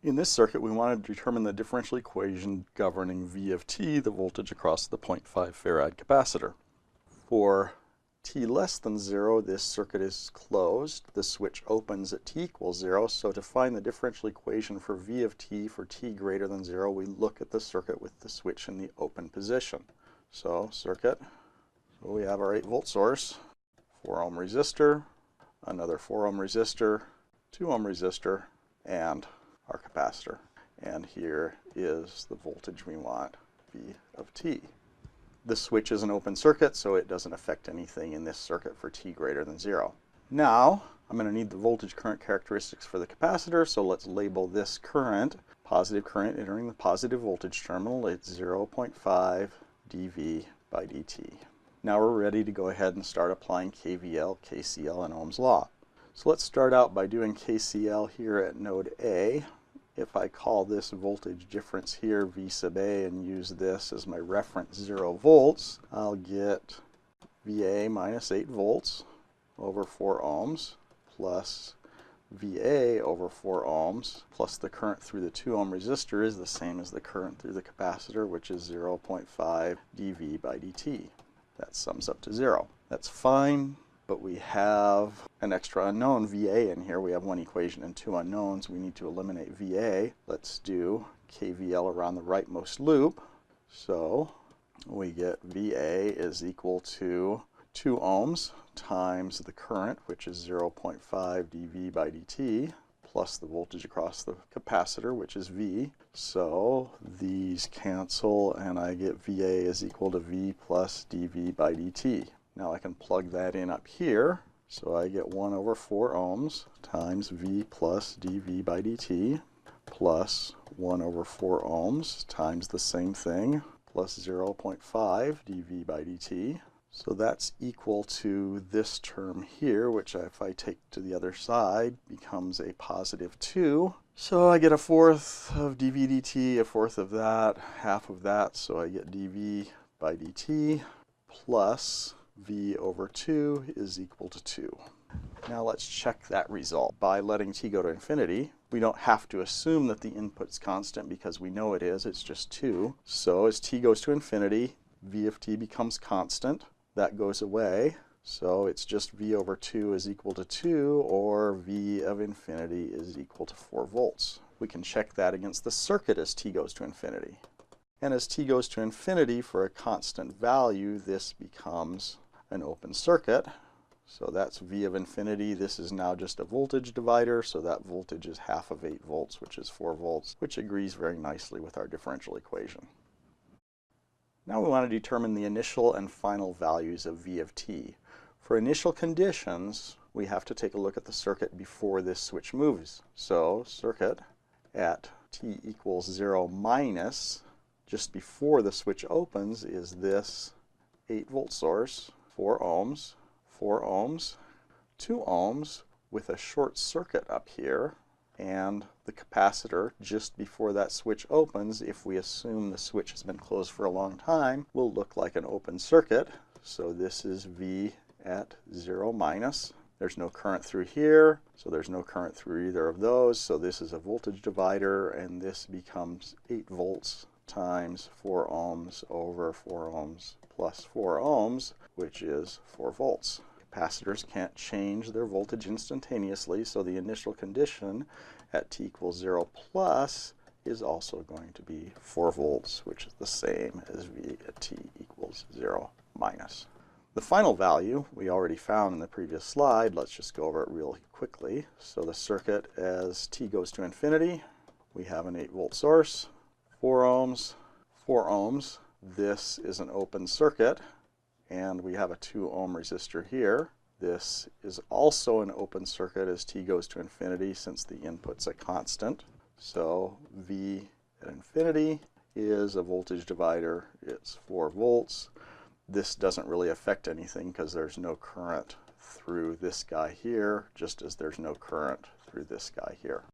In this circuit, we want to determine the differential equation governing V of t, the voltage across the 0.5 farad capacitor. For t less than 0, this circuit is closed. The switch opens at t equals 0. So to find the differential equation for V of t for t greater than 0, we look at the circuit with the switch in the open position. So circuit, so we have our 8-volt source, 4 ohm resistor, another 4 ohm resistor, 2 ohm resistor, and our capacitor. And here is the voltage we want, V of t. The switch is an open circuit, so it doesn't affect anything in this circuit for t greater than 0. Now, I'm going to need the voltage current characteristics for the capacitor, so let's label this current, positive current entering the positive voltage terminal. It's 0.5 dV by dt. Now we're ready to go ahead and start applying KVL, KCL, and Ohm's law. So let's start out by doing KCL here at node A. If I call this voltage difference here V sub A and use this as my reference 0 volts, I'll get VA minus 8 volts over 4 ohms plus VA over 4 ohms plus the current through the 2 ohm resistor is the same as the current through the capacitor, which is 0.5 dV by dt. That sums up to 0. That's fine. But we have an extra unknown, VA, in here. We have one equation and two unknowns. We need to eliminate VA. Let's do KVL around the rightmost loop. So we get VA is equal to 2 ohms times the current, which is 0.5 dV by dt, plus the voltage across the capacitor, which is V. So these cancel, and I get VA is equal to V plus dV by dt. Now I can plug that in up here, so I get 1 over 4 ohms times V plus dV by dt plus 1 over 4 ohms times the same thing plus 0.5 dV by dt. So that's equal to this term here, which if I take to the other side becomes a positive 2. So I get a fourth of dV dt, a fourth of that, half of that, so I get dV by dt plus V over 2 is equal to 2. Now let's check that result. By letting t go to infinity, we don't have to assume that the input's constant because we know it is. It's just 2. So as t goes to infinity, V of t becomes constant. That goes away. So it's just V over 2 is equal to 2, or V of infinity is equal to 4 volts. We can check that against the circuit as t goes to infinity. And as t goes to infinity for a constant value, this becomes an open circuit. So that's V of infinity. This is now just a voltage divider, so that voltage is half of 8 volts, which is 4 volts, which agrees very nicely with our differential equation. Now we want to determine the initial and final values of V of t. For initial conditions, we have to take a look at the circuit before this switch moves. So circuit at t equals 0 minus, just before the switch opens, is this 8-volt source, 4 ohms, 4 ohms, 2 ohms with a short circuit up here, and the capacitor just before that switch opens, if we assume the switch has been closed for a long time, will look like an open circuit. So this is V at 0 minus. There's no current through here, so there's no current through either of those. So this is a voltage divider, and this becomes 8 volts times 4 ohms over 4 ohms plus 4 ohms, which is 4 volts. Capacitors can't change their voltage instantaneously, so the initial condition at t equals 0 plus is also going to be 4 volts, which is the same as V at t equals 0 minus. The final value we already found in the previous slide. Let's just go over it real quickly. So the circuit as t goes to infinity, we have an 8-volt source, 4 ohms, 4 ohms. This is an open circuit, and we have a 2 ohm resistor here. This is also an open circuit as t goes to infinity since the input's a constant. So V at infinity is a voltage divider. It's 4 volts. This doesn't really affect anything because there's no current through this guy here, just as there's no current through this guy here.